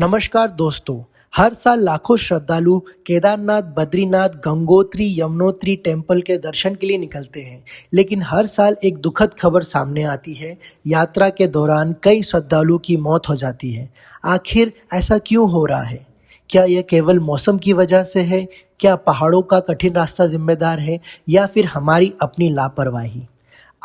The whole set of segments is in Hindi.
नमस्कार दोस्तों। हर साल लाखों श्रद्धालु केदारनाथ, बद्रीनाथ, गंगोत्री, यमुनोत्री टेम्पल के दर्शन के लिए निकलते हैं। लेकिन हर साल एक दुखद खबर सामने आती है। यात्रा के दौरान कई श्रद्धालुओं की मौत हो जाती है। आखिर ऐसा क्यों हो रहा है? क्या यह केवल मौसम की वजह से है? क्या पहाड़ों का कठिन रास्ता जिम्मेदार है, या फिर हमारी अपनी लापरवाही?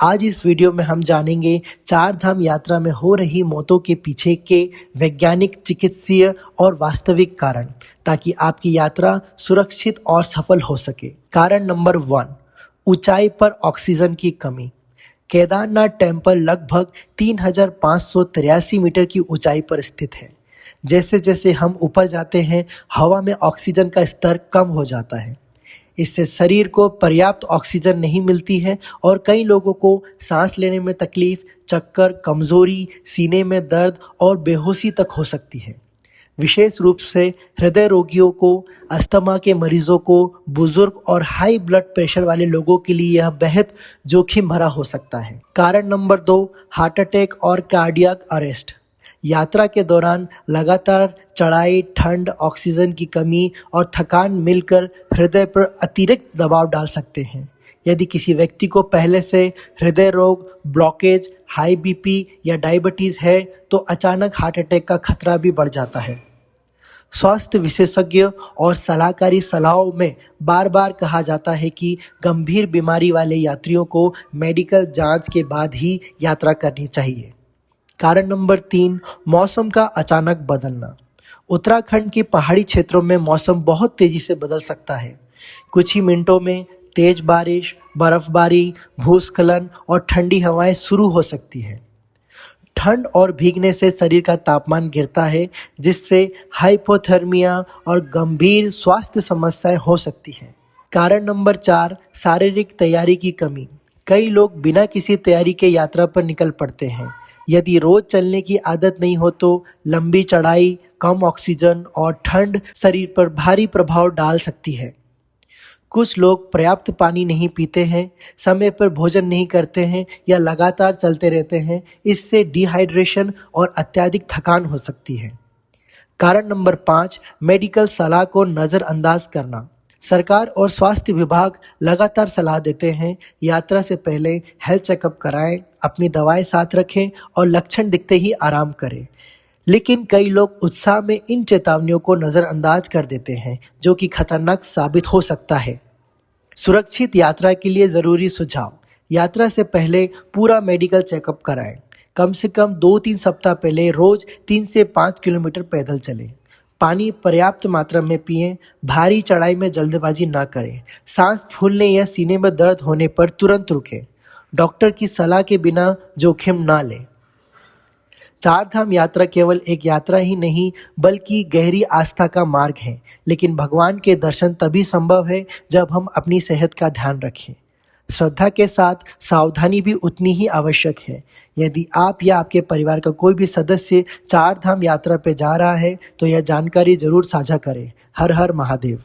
आज इस वीडियो में हम जानेंगे चार धाम यात्रा में हो रही मौतों के पीछे के वैज्ञानिक, चिकित्सीय और वास्तविक कारण, ताकि आपकी यात्रा सुरक्षित और सफल हो सके। कारण नंबर 1, ऊंचाई पर ऑक्सीजन की कमी। केदारनाथ टेम्पल लगभग 3583 मीटर की ऊंचाई पर स्थित है। जैसे जैसे हम ऊपर जाते हैं, हवा में ऑक्सीजन का स्तर कम हो जाता है। इससे शरीर को पर्याप्त ऑक्सीजन नहीं मिलती है और कई लोगों को सांस लेने में तकलीफ, चक्कर, कमजोरी, सीने में दर्द और बेहोशी तक हो सकती है। विशेष रूप से हृदय रोगियों को, अस्थमा के मरीजों को, बुजुर्ग और हाई ब्लड प्रेशर वाले लोगों के लिए यह बेहद जोखिम भरा हो सकता है। कारण नंबर 2, हार्ट अटैक और कार्डियक अरेस्ट। यात्रा के दौरान लगातार चढ़ाई, ठंड, ऑक्सीजन की कमी और थकान मिलकर हृदय पर अतिरिक्त दबाव डाल सकते हैं। यदि किसी व्यक्ति को पहले से हृदय रोग, ब्लॉकेज, हाई बीपी या डायबिटीज है, तो अचानक हार्ट अटैक का खतरा भी बढ़ जाता है। स्वास्थ्य विशेषज्ञ और सलाहकारी सलाहों में बार बार कहा जाता है कि गंभीर बीमारी वाले यात्रियों को मेडिकल जांच के बाद ही यात्रा करनी चाहिए। कारण नंबर 3, मौसम का अचानक बदलना। उत्तराखंड के पहाड़ी क्षेत्रों में मौसम बहुत तेजी से बदल सकता है। कुछ ही मिनटों में तेज बारिश, बर्फबारी, भूस्खलन और ठंडी हवाएं शुरू हो सकती हैं। ठंड और भीगने से शरीर का तापमान गिरता है, जिससे हाइपोथर्मिया और गंभीर स्वास्थ्य समस्याएं हो सकती हैं। कारण नंबर 4, शारीरिक तैयारी की कमी। कई लोग बिना किसी तैयारी के यात्रा पर निकल पड़ते हैं। यदि रोज चलने की आदत नहीं हो तो लंबी चढ़ाई, कम ऑक्सीजन और ठंड शरीर पर भारी प्रभाव डाल सकती है। कुछ लोग पर्याप्त पानी नहीं पीते हैं, समय पर भोजन नहीं करते हैं या लगातार चलते रहते हैं। इससे डिहाइड्रेशन और अत्यधिक थकान हो सकती है। कारण नंबर 5, मेडिकल सलाह को नज़रअंदाज करना। सरकार और स्वास्थ्य विभाग लगातार सलाह देते हैं, यात्रा से पहले हेल्थ चेकअप कराएं, अपनी दवाएं साथ रखें और लक्षण दिखते ही आराम करें। लेकिन कई लोग उत्साह में इन चेतावनियों को नज़रअंदाज कर देते हैं, जो कि खतरनाक साबित हो सकता है। सुरक्षित यात्रा के लिए ज़रूरी सुझाव। यात्रा से पहले पूरा मेडिकल चेकअप कराएं। कम से कम 2-3 सप्ताह पहले रोज 3 से 5 किलोमीटर पैदल चलें। पानी पर्याप्त मात्रा में पिएं। भारी चढ़ाई में जल्दबाजी ना करें। सांस फूलने या सीने में दर्द होने पर तुरंत रुकें। डॉक्टर की सलाह के बिना जोखिम ना लें। चार धाम यात्रा केवल एक यात्रा ही नहीं, बल्कि गहरी आस्था का मार्ग है। लेकिन भगवान के दर्शन तभी संभव है जब हम अपनी सेहत का ध्यान रखें। श्रद्धा के साथ सावधानी भी उतनी ही आवश्यक है। यदि आप या आपके परिवार का कोई भी सदस्य चार धाम यात्रा पे जा रहा है, तो यह जानकारी जरूर साझा करें। हर हर महादेव।